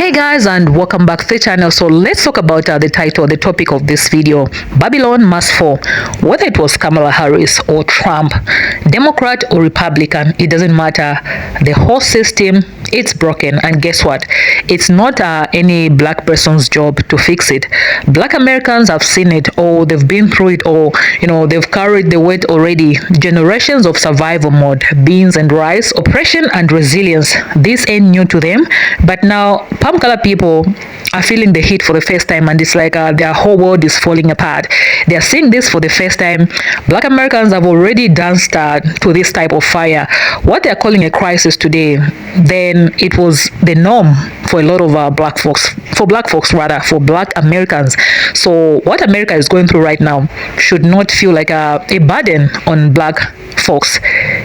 Hey guys, and welcome back to the channel. So let's talk about the title, the topic of this video: Babylon must fall. Whether it was Kamala Harris or Trump, Democrat or Republican, it doesn't matter. The whole system, it's broken, and guess what? It's not any black person's job to fix it. Black Americans have seen it all. They've been through it all. They've carried the weight already. Generations of survival mode, beans and rice, oppression and resilience. This ain't new to them, but now palm color people are feeling the heat for the first time, and it's like their whole world is falling apart. They are seeing this for the first time. Black Americans have already danced to this type of fire. What they are calling a crisis today, then it was the norm for a lot of black folks, for black Americans. So what America is going through right now should not feel like a burden on black folks.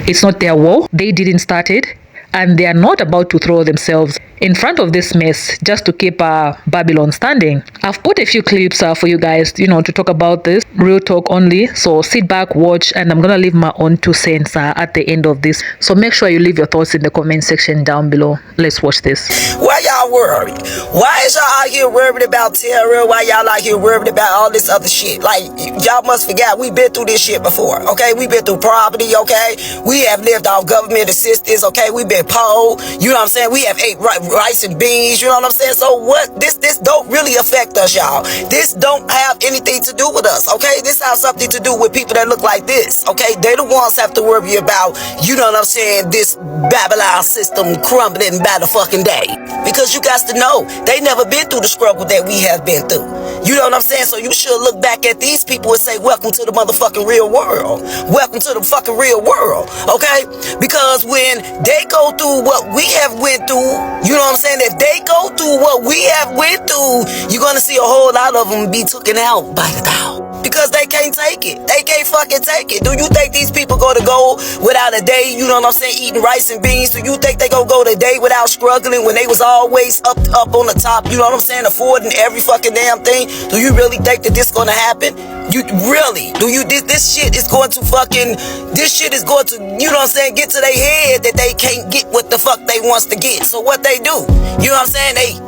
It's not their war. They didn't start it, and they are not about to throw themselves in front of this mess just to keep Babylon standing. I've put a few clips for you guys, to talk about this. Real talk only. So sit back, watch, and I'm gonna leave my own 2 cents at the end of this. So make sure you leave your thoughts in the comment section down below. Let's watch this. Why y'all worried? Why is y'all out here worried about terror? Why y'all out here worried about all this other shit? Like, y'all must forget, we've been through this shit before, okay? We've been through poverty, okay? We have lived off government assistance, okay? We've been poor, you know what I'm saying? We have ate rice and beans, you know what I'm saying? So what, this don't really affect us, y'all. This don't have anything to do with us, okay? This has something to do with people that look like this, okay? They the ones have to worry about, you know what I'm saying, this Babylon system crumbling by the fucking day. Because you guys to know, they never been through the struggle that we have been through. You know what I'm saying? So you should look back at these people and say, welcome to the motherfucking real world. Welcome to the fucking real world, okay? Because when they go through what we have went through, you know what I'm saying? If they go through what we have went through, you're gonna see a whole lot of them be taken out by the cow. Because they can't take it. They can't fucking take it. Do you think these people gonna go without a day, you know what I'm saying, eating rice and beans? Do you think they gonna go the day without struggling when they was always up on the top, you know what I'm saying, affording every fucking damn thing? Do you really think that this gonna happen? You really? Do you, this shit is going to fucking, this shit is going to, you know what I'm saying, get to their head that they can't get what the fuck they wants to get. So what they do, you know what I'm saying, they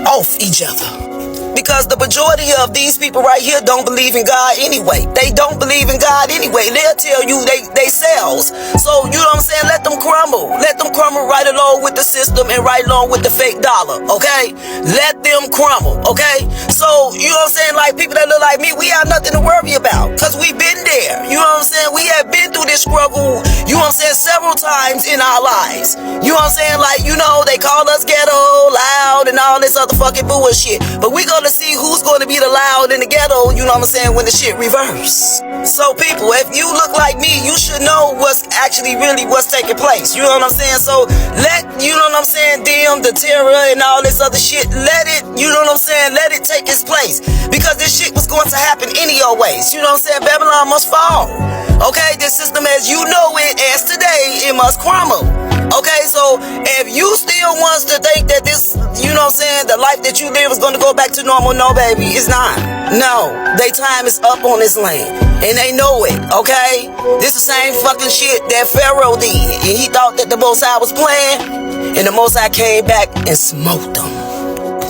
off each other. Because the majority of these people right here don't believe in God anyway. They don't believe in God anyway. They'll tell you they sells. So, you know what I'm saying? Let them crumble. Let them crumble right along with the system and right along with the fake dollar, okay? Let them crumble, okay? So, you know what I'm saying? Like, people that look like me, we have nothing to worry about. Because we've been there. You know what I'm saying? We have been through this struggle, you know what I'm saying, several times in our lives. You know what I'm saying? Like, they call us ghetto, loud, and all this other fucking bullshit. But we gonna see who's going to be the loud in the ghetto, you know what I'm saying, when the shit reverse. So people, if you look like me, you should know what's actually really what's taking place, you know what I'm saying? So let, you know what I'm saying, them, the terror and all this other shit, let it, you know what I'm saying, let it take its place. Because this shit was going to happen any old ways, you know what I'm saying? Babylon must fall, okay? This system as you know it as today, it must crumble. Okay, so if you still wants to think that this, you know what I'm saying, the life that you live is going to go back to normal, no baby, it's not. No, their time is up on this land, and they know it, okay? This the same fucking shit that Pharaoh did, and he thought that the Most High was playing, and the Most High came back and smoked them.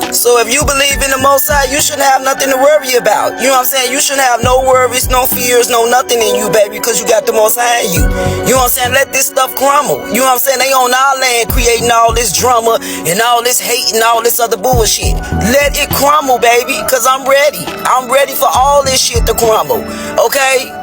So if you believe in the Most High, you shouldn't have nothing to worry about. You know what I'm saying? You shouldn't have no worries, no fears, no nothing in you, baby, because you got the Most High in you. You know what I'm saying? Let this stuff crumble. You know what I'm saying? They on our land creating all this drama and all this hate and all this other bullshit. Let it crumble, baby, because I'm ready. I'm ready for all this shit to crumble. Okay?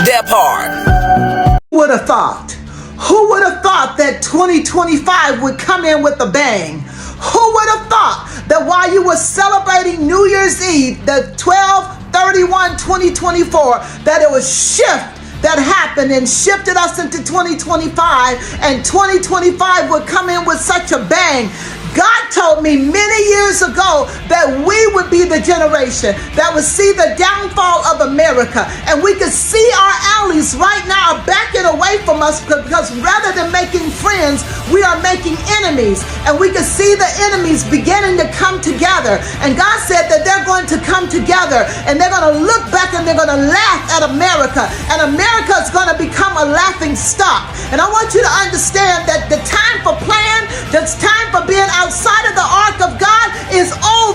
That part. Who would have thought? Who would have thought that 2025 would come in with a bang? Who would have thought that while you were celebrating New Year's Eve, the 12/31/2024, that it was shift that happened and shifted us into 2025, and 2025 would come in with such a bang? God told me many years ago that we would be the generation that would see the downfall of America, and we could see our allies right now backing away from us, because rather than making friends, we are making enemies, and we could see the enemies beginning to come together. And God said that they're going to come together, and they're going to look back and they're going to laugh at America, and America is going to become a laughing stock. And I want you to understand that the time for playing, the time for being outside of the ark of God,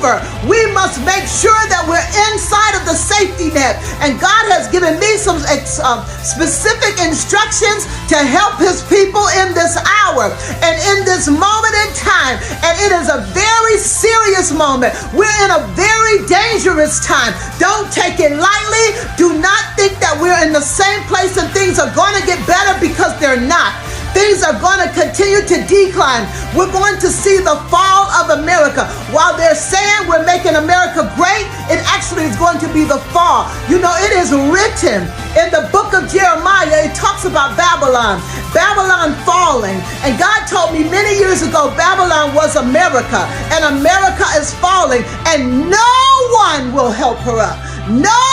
maneuver. We must make sure that we're inside of the safety net. And God has given me some specific instructions to help his people in this hour and in this moment in time. And it is a very serious moment. We're in a very dangerous time. Don't take it lightly. Do not think that we're in the same place and things are going to get better, because they're not. Things are going to continue to decline. We're going to see the fall of America. While they're saying we're making America great, it actually is going to be the fall. You know, it is written in the book of Jeremiah. It talks about Babylon falling. And God told me many years ago, Babylon was America, and America is falling, and no one will help her up. No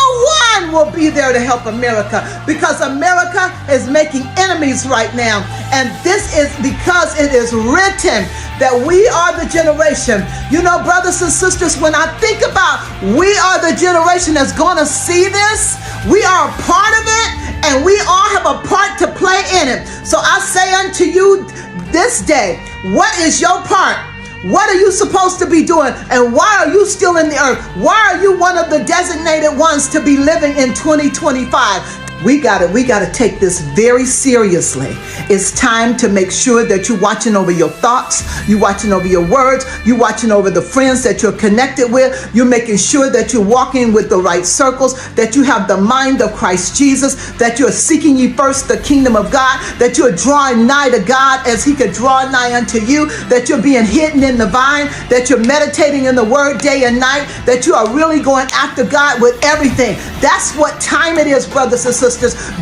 one will be there to help America, because America is making enemies right now. And this is because it is written that we are the generation. You know, brothers and sisters, when I think about we are the generation that's going to see this, we are a part of it, and we all have a part to play in it. So I say unto you this day, what is your part? What are you supposed to be doing? And why are you still in the earth? Why are you one of the designated ones to be living in 2025? We gotta take this very seriously. It's time to make sure that you're watching over your thoughts, you're watching over your words, you're watching over the friends that you're connected with, you're making sure that you're walking with the right circles, that you have the mind of Christ Jesus, that you're seeking ye first the kingdom of God, that you're drawing nigh to God as he could draw nigh unto you, that you're being hidden in the vine, that you're meditating in the word day and night, that you are really going after God with everything. That's what time it is, brothers and sisters.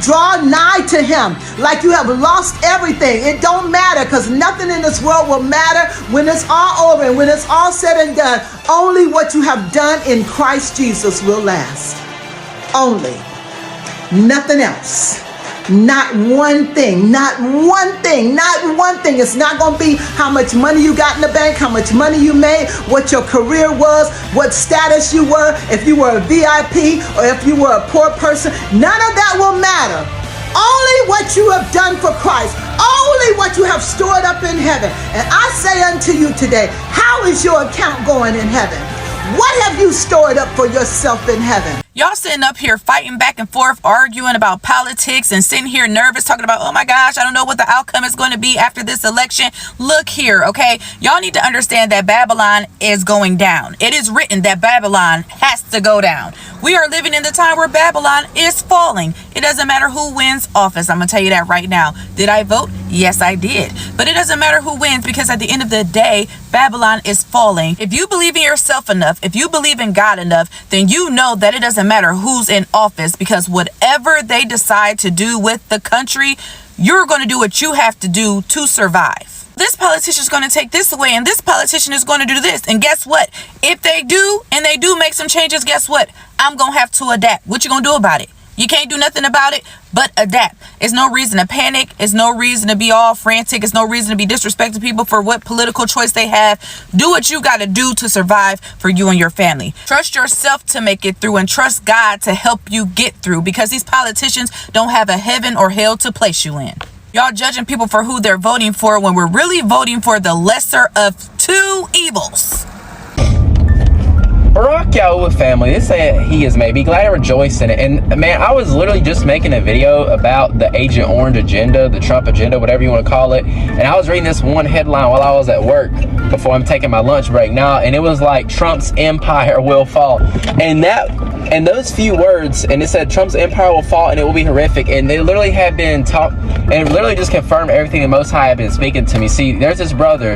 Draw nigh to him like you have lost everything. It don't matter, because nothing in this world will matter when it's all over and when it's all said and done. Only what you have done in Christ Jesus will last. Only. Nothing else. Not one thing, not one thing, not one thing. It's not going to be how much money you got in the bank, how much money you made, what your career was, what status you were, if you were a VIP or if you were a poor person. None of that will matter. Only what you have done for Christ. Only what you have stored up in heaven. And I say unto you today, how is your account going in heaven? What have you stored up for yourself in heaven? Y'all sitting up here fighting back and forth, arguing about politics and sitting here nervous, talking about, oh my gosh, I don't know what the outcome is going to be after this election. Look here, okay? Y'all need to understand that Babylon is going down. It is written that Babylon has to go down. We are living in the time where Babylon is falling. It doesn't matter who wins office. I'm going to tell you that right now. Did I vote? Yes, I did. But it doesn't matter who wins, because at the end of the day, Babylon is falling. If you believe in yourself enough, if you believe in God enough, then you know that it doesn't matter who's in office, because whatever they decide to do with the country, you're going to do what you have to do to survive. This politician is going to take this away, and this politician is going to do this. And guess what? If they do, and they do make some changes, guess what? I'm going to have to adapt. What you going to do about it? You can't do nothing about it but adapt. It's no reason to panic. It's no reason to be all frantic. It's no reason to be disrespecting people for what political choice they have. Do what you got to do to survive for you and your family. Trust yourself to make it through, and trust God to help you get through, because these politicians don't have a heaven or hell to place you in. Y'all judging people for who they're voting for when we're really voting for the lesser of two evils. Barack Yahuwah family, they say he is made. Be glad and rejoice in it. And man, I was literally just making a video about the Agent Orange agenda, the Trump agenda, whatever you want to call it. And I was reading this one headline while I was at work before I'm taking my lunch break now, and it was like, Trump's empire will fall. And those few words, and it said Trump's empire will fall and it will be horrific. And they literally have been talked, and literally just confirmed everything the Most High have been speaking to me. See, there's this brother,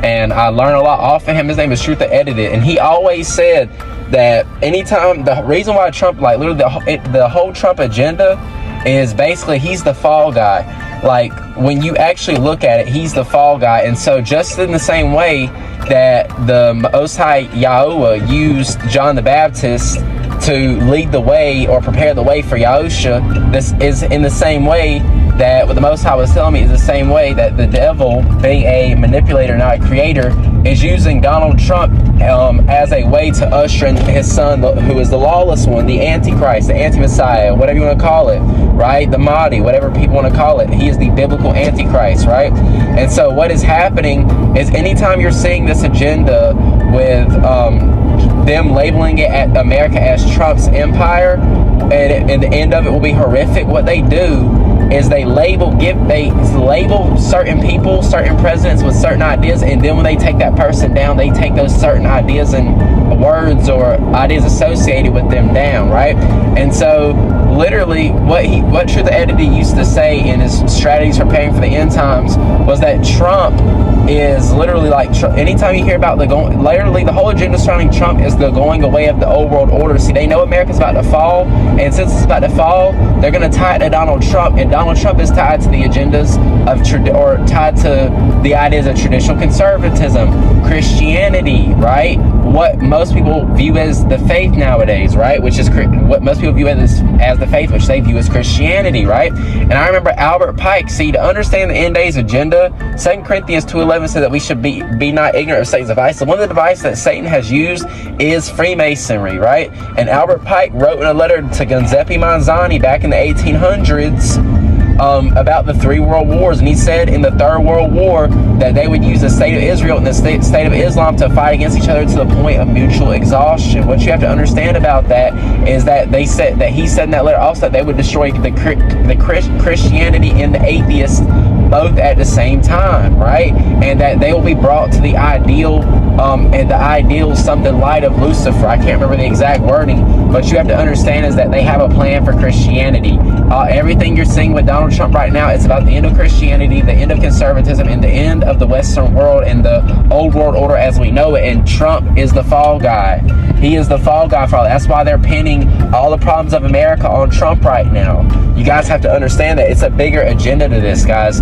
and I learned a lot off of him. His name is Truth the Edited, and he always said that anytime, the reason why Trump, like literally the whole Trump agenda is basically he's the fall guy. Like when you actually look at it, he's the fall guy. And so just in the same way that the Most High Yahuwah used John the Baptist to lead the way or prepare the way for Yahusha, this is in the same way that what the Most High was telling me is the same way that the devil, being a manipulator, not a creator, is using Donald Trump as a way to usher in his son, who is the lawless one, the Antichrist, the Anti-Messiah, whatever you want to call it, right? The Mahdi, whatever people want to call it. He is the biblical Antichrist, right? And so what is happening is anytime you're seeing this agenda with them labeling it at America as Trump's empire, and the end of it will be horrific. What they do is they label certain people, certain presidents with certain ideas, and then when they take that person down, they take those certain ideas and words or ideas associated with them down, right? And so literally what Truth or Entity used to say in his strategies for preparing for the end times was that Trump is literally like, anytime you hear about literally the whole agenda surrounding Trump is the going away of the old world order. See, they know America's about to fall, and since it's about to fall, they're going to tie it to Donald Trump, and Donald Trump is tied to the agendas of tied to the ideas of traditional conservatism, Christianity, right? What most people view as the faith nowadays, right? Which is what most people view as the faith, which they view as Christianity, right? And I remember Albert Pike. See, to understand the end days agenda, 2 Corinthians 2:11 said that we should be not ignorant of Satan's devices. One of the devices that Satan has used is Freemasonry, right? And Albert Pike wrote in a letter to Giuseppe Manzani back in the 1800s about the 3 world wars, and he said in the 3rd World War that they would use the state of Israel and the state of Islam to fight against each other to the point of mutual exhaustion. What you have to understand about that is that he said in that letter also that they would destroy the Christianity and the atheists both at the same time, right? And that they will be brought to the ideal, and the ideal something light of Lucifer. I can't remember the exact wording, but you have to understand is that they have a plan for Christianity. Everything you're seeing with Donald Trump right now, it's about the end of Christianity, the end of conservatism, and the end of the Western world and the old world order as we know it. And Trump is the fall guy. He is the fall guy for all. That's why they're pinning all the problems of America on Trump right now. You guys have to understand that it's a bigger agenda to this, guys.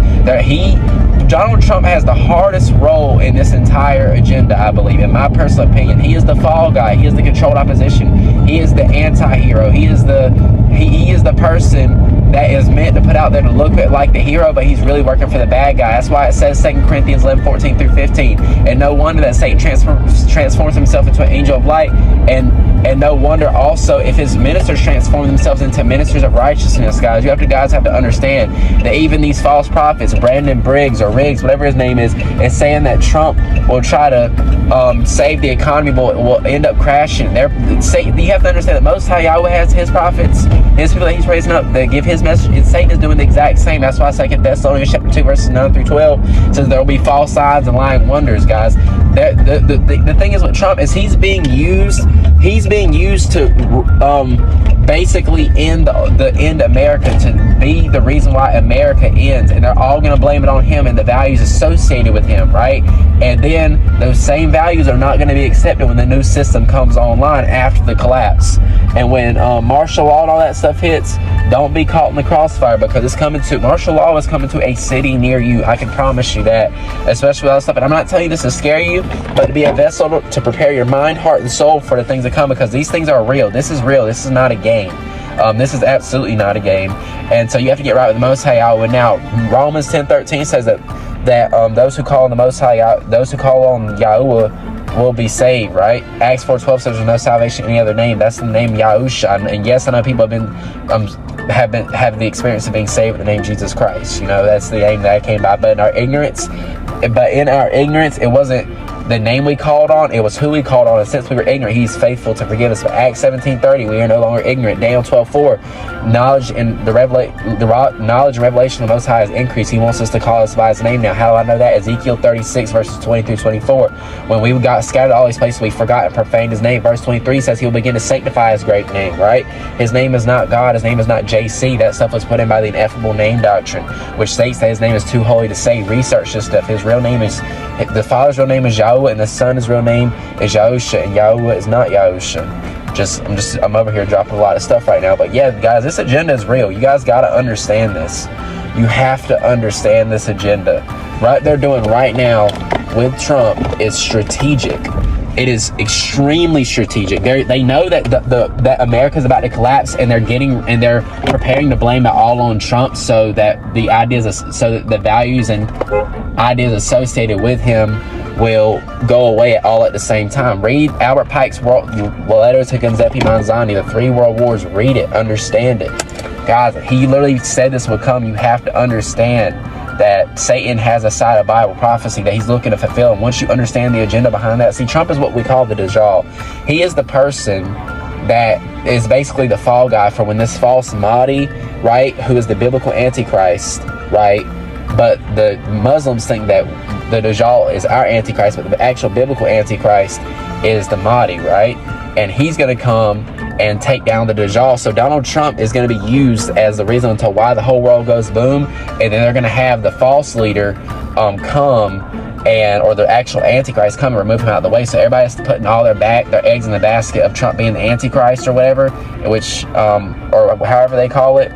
Donald Trump has the hardest role in this entire agenda, I believe, in my personal opinion. He is the fall guy. He is the controlled opposition. He is the anti-hero. He is the person that is meant to put out there to look like the hero, but he's really working for the bad guy. That's why it says 2 Corinthians 11:14-15. And no wonder that Satan transforms himself into an angel of light, and no wonder also if his ministers transform themselves into ministers of righteousness, guys. You guys have to understand that even these false prophets, Brandon Briggs or Riggs, whatever his name is saying that Trump will try to save the economy, but will end up crashing. You have to understand that Most High Yahweh has his prophets, his people that he's raising up that give his message, and Satan is doing the exact same. That's why 2 Thessalonians chapter 2 verses 9-12 says there will be false signs and lying wonders, guys. The thing is with Trump is he's being used to basically end America, to be the reason why America ends, and they're all going to blame it on him and the values associated with him, right? And then those same values are not going to be accepted when the new system comes online after the collapse. And when martial law and all that stuff hits, don't be caught in the crossfire, because martial law is coming to a city near you. I can promise you that, especially with all that stuff. And I'm not telling you this to scare you, but to be a vessel to prepare your mind, heart, and soul for the things that come, because these things are real. This is real. This is not a game. This is absolutely not a game. And so you have to get right with the Most High Yahweh. Now, Romans 10:13 says that those who call on the Most High, those who call on Yahuwah will be saved, right? Acts 4:12 says there's no salvation in any other name. That's the name Yahusha. And yes, I know people have the experience of being saved with the name Jesus Christ. You know, that's the name that I came by. But in our ignorance, it wasn't the name we called on, it was who we called on. And since we were ignorant, he's faithful to forgive us. But Acts 17:30, we are no longer ignorant. Daniel 12:4, knowledge and knowledge and revelation of the Most High has increased. He wants us to call us by his name now. How do I know that? Ezekiel 36 verses 20-24. When we got scattered all these places, we forgot and profaned his name. Verse 23 says he will begin to sanctify his great name, right? His name is not God. His name is not JC. That stuff was put in by the ineffable name doctrine, which states that his name is too holy to say. Research this stuff. His real name is, the Father's real name is Yahweh, and the Son's real name is Yahusha, and Yahweh is not Yahusha. I'm over here dropping a lot of stuff right now, but yeah, guys, this agenda is real. You guys got to understand this. You have to understand this agenda. What they're doing right now with Trump is strategic. It is extremely strategic. They know that that America's about to collapse, and they're preparing to blame it all on Trump, so that the values and ideas associated with him will go away all at the same time. Read Albert Pike's letter to Giuseppe Manzani, the 3 World Wars. Read it, understand it. Guys, he literally said this would come. You have to understand that Satan has a side of Bible prophecy that he's looking to fulfill. And once you understand the agenda behind that, see, Trump is what we call the Dajjal. He is the person that is basically the fall guy for when this false Mahdi, right, who is the biblical Antichrist, right? But the Muslims think that the Dajjal is our Antichrist, but the actual biblical Antichrist is the Mahdi, right? And he's going to come and take down the Dajjal. So Donald Trump is going to be used as the reason to why the whole world goes boom. And then they're going to have the false leader come and, or the actual Antichrist come and remove him out of the way. So everybody has to put in all their eggs in the basket of Trump being the Antichrist or whatever, which, or however they call it.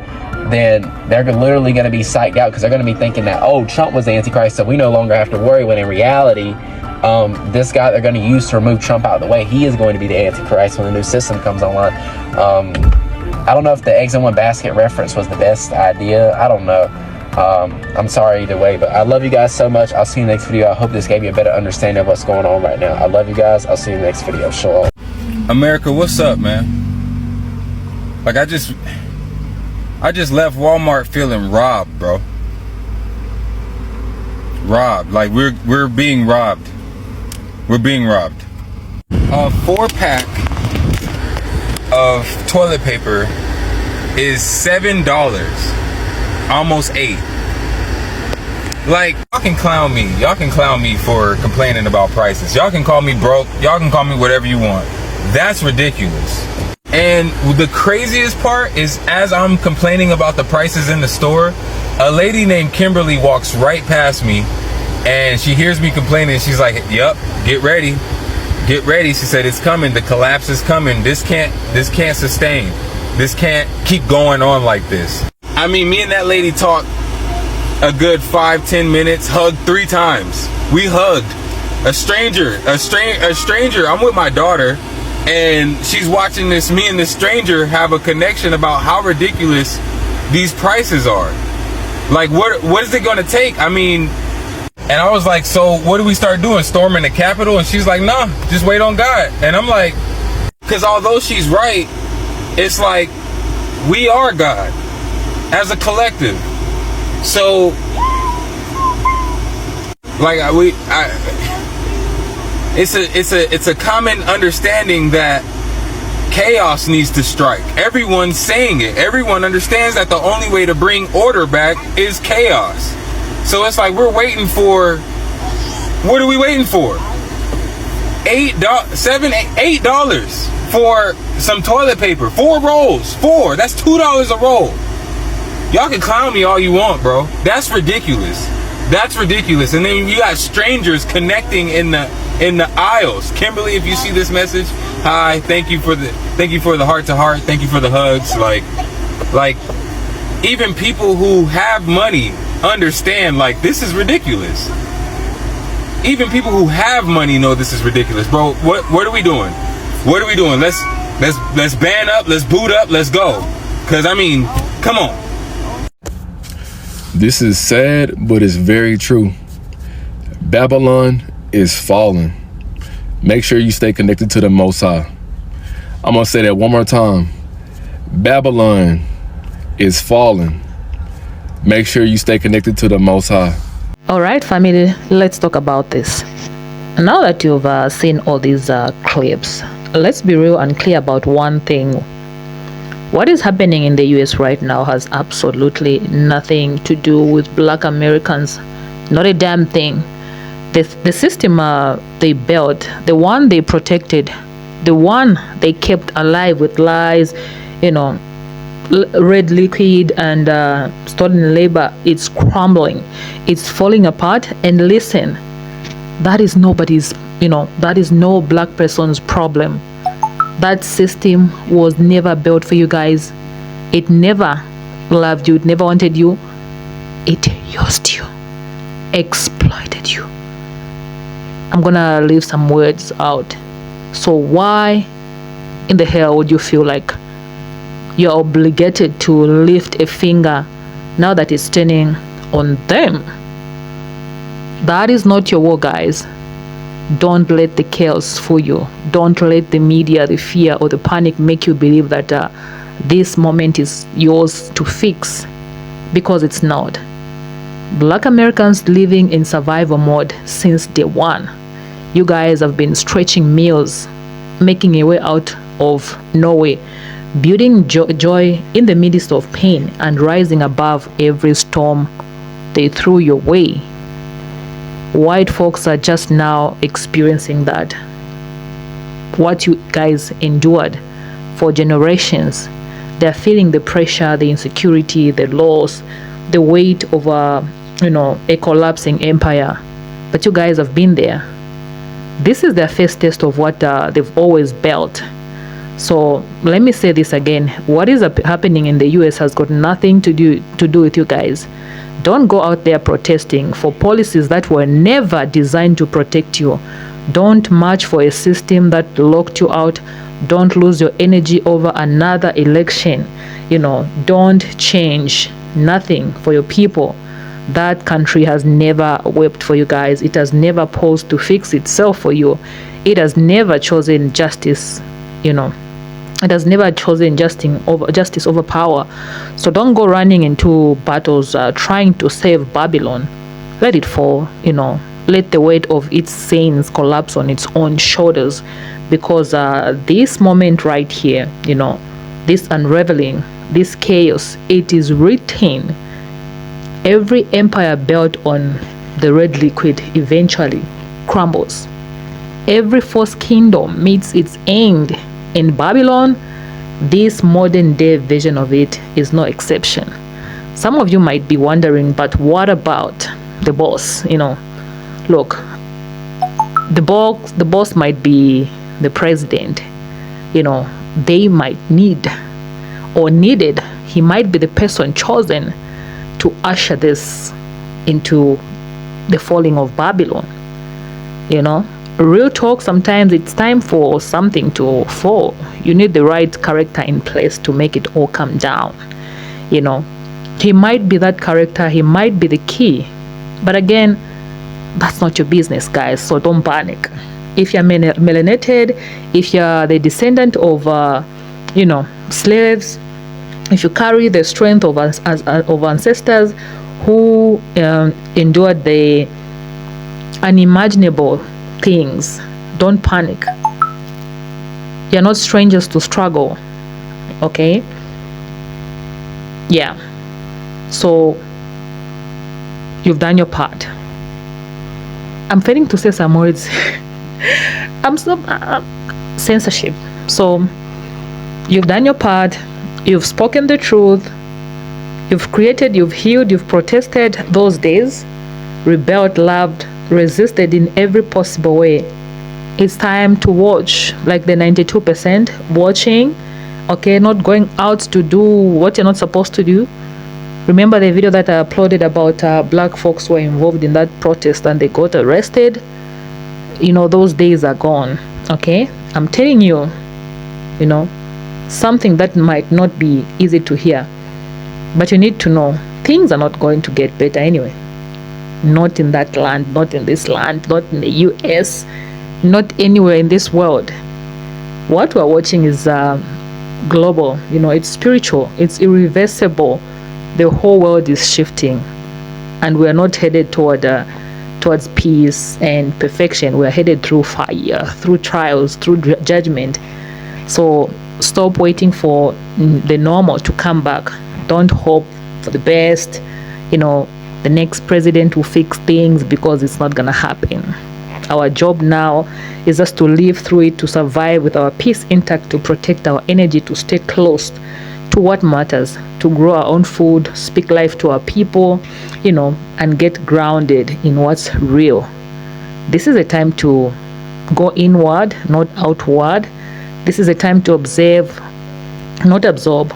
Then they're literally going to be psyched out because they're going to be thinking that, oh, Trump was the Antichrist, so we no longer have to worry, when in reality, this guy they're going to use to remove Trump out of the way, he is going to be the Antichrist when the new system comes online. I don't know if the eggs in one basket reference was the best idea. I don't know. I'm sorry either way, but I love you guys so much. I'll see you in the next video. I hope this gave you a better understanding of what's going on right now. I love you guys. I'll see you in the next video. Shalom. America, what's up, man? Like, I just left Walmart feeling robbed, bro. Robbed. Like, we're being robbed. We're being robbed. A 4-pack of toilet paper is $7. Almost $8. Like, y'all can clown me. Y'all can clown me for complaining about prices. Y'all can call me broke. Y'all can call me whatever you want. That's ridiculous. And the craziest part is, as I'm complaining about the prices in the store, a lady named Kimberly walks right past me and she hears me complaining. She's like, yep, get ready. Get ready. She said, it's coming. The collapse is coming. This can't sustain. This can't keep going on like this. I mean, me and that lady talked a good 5-10 minutes, hugged 3 times. We hugged. A stranger. I'm with my daughter, and she's watching this. Me and this stranger have a connection about how ridiculous these prices are. Like, what is it going to take? I mean, and I was like, so what do we start doing? Storming the Capitol? And she's like, nah, just wait on God. And I'm like, because although she's right, it's like, we are God as a collective. So, like, it's a common understanding that chaos needs to strike. Everyone's saying it. Everyone understands that the only way to bring order back is chaos. So it's like, we're waiting for, what are we waiting for? $8 for some toilet paper. 4 rolls. 4. That's $2 a roll. Y'all can clown me all you want, bro. That's ridiculous. That's ridiculous. And then you got strangers connecting in the aisles. Kimberly, if you see this message, hi. Thank you for the heart to heart. Thank you for the hugs. Like even people who have money understand, like, this is ridiculous. Even people who have money know this is ridiculous, bro. What are we doing? What are we doing? Let's band up. Let's boot up. Let's go. Cause I mean, come on. This is sad, but it's very true. Babylon is falling. Make sure you stay connected to the Most High. I'm gonna say that one more time. Babylon is falling. Make sure you stay connected to the Most High. All right, family, let's talk about this. Now that you've seen all these clips, let's be real and clear about one thing. What is happening in the US right now has absolutely nothing to do with Black Americans. Not a damn thing. The system they built, the one they protected, the one they kept alive with lies, red liquid and stolen labor, it's crumbling. It's falling apart. And listen, that is nobody's, that is no Black person's problem. That system was never built for you guys. It never loved you. It never wanted you. It used you, exploited you. I'm gonna leave some words out. So why in the hell would you feel like you're obligated to lift a finger now that it's turning on them? That is not your war, guys. Don't let the chaos fool you. Don't let the media, the fear, or the panic make you believe that this moment is yours to fix, because it's not. Black Americans living in survival mode since day one. You guys have been stretching meals, making a way out of nowhere, building joy in the midst of pain, and rising above every storm they threw your way. White folks are just now experiencing that. What you guys endured for generations, they're feeling the pressure, the insecurity, the loss, the weight of a collapsing empire. But you guys have been there. This is their first taste of what they've always built. So let me say this again. What is happening in the US has got nothing to do with you guys. Don't go out there protesting for policies that were never designed to protect you. Don't march for a system that locked you out. Don't lose your energy over another election. Don't change nothing for your people. That country has never wept for you guys. It has never paused to fix itself for you. It has never chosen justice, It has never chosen justice over power. So don't go running into battles trying to save Babylon. Let it fall, Let the weight of its sins collapse on its own shoulders. Because this moment right here, this unraveling, this chaos, it is written. Every empire built on the red liquid eventually crumbles. Every false kingdom meets its end. In Babylon, this modern day version of it is no exception. Some of you might be wondering, but what about the boss? Look, the boss might be the president. They might needed. He might be the person chosen to usher this into the falling of Babylon. Real talk, sometimes it's time for something to fall. You need the right character in place to make it all come down. He might be that character, he might be the key. But again, that's not your business, guys, so don't panic. If you're melanated, if you're the descendant of slaves, if you carry the strength of ancestors who endured the unimaginable things, don't panic. You're not strangers to struggle, okay? Yeah. So you've done your part. I'm failing to say some words. Censorship. So you've done your part. You've spoken the truth. You've created, you've healed, you've protested those days, rebelled, loved, resisted in every possible way. It's time to watch, like the 92% watching, okay, not going out to do what you're not supposed to do. Remember the video that I uploaded about black folks who were involved in that protest and they got arrested? Those days are gone, okay? I'm telling you, something that might not be easy to hear, but you need to know things are not going to get better anyway. Not in that land, not in this land, not in the US, not anywhere in this world. What we're watching is global, it's spiritual, it's irreversible. The whole world is shifting, and we're not headed towards peace and perfection. We're headed through fire, through trials, through judgment. So stop waiting for the normal to come back. Don't hope for the best. The next president will fix things, because it's not gonna happen. Our job now is just to live through it, to survive with our peace intact, to protect our energy, to stay close to what matters, to grow our own food, speak life to our people, and get grounded in what's real. This is a time to go inward, not outward. This is a time to observe, not absorb.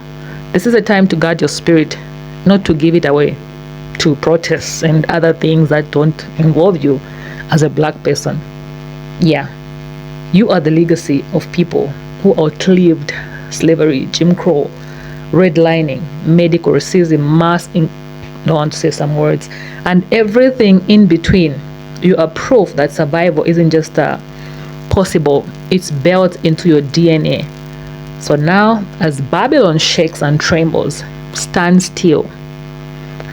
This is a time to guard your spirit, not to give it away to protests and other things that don't involve you as a black person. Yeah, you are the legacy of people who outlived slavery, Jim Crow, redlining, medical racism, I want to say some words, and everything in between. You are proof that survival isn't just possible, it's built into your DNA. So now, as Babylon shakes and trembles, stand still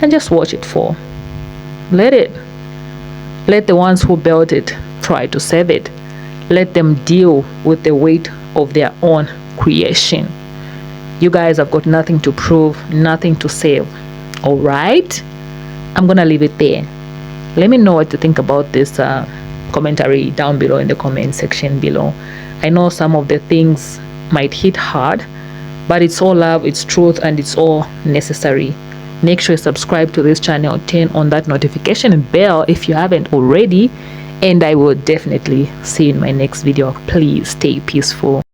and just watch it fall. Let the ones who built it try to save it. Let them deal with the weight of their own creation. You guys have got nothing to prove, nothing to save. All right? I'm gonna leave it there. Let me know what you think about this commentary down below in the comment section below. I know some of the things might hit hard, but it's all love, it's truth, and it's all necessary. Make sure you subscribe to this channel, turn on that notification bell if you haven't already, and I will definitely see you in my next video. Please stay peaceful.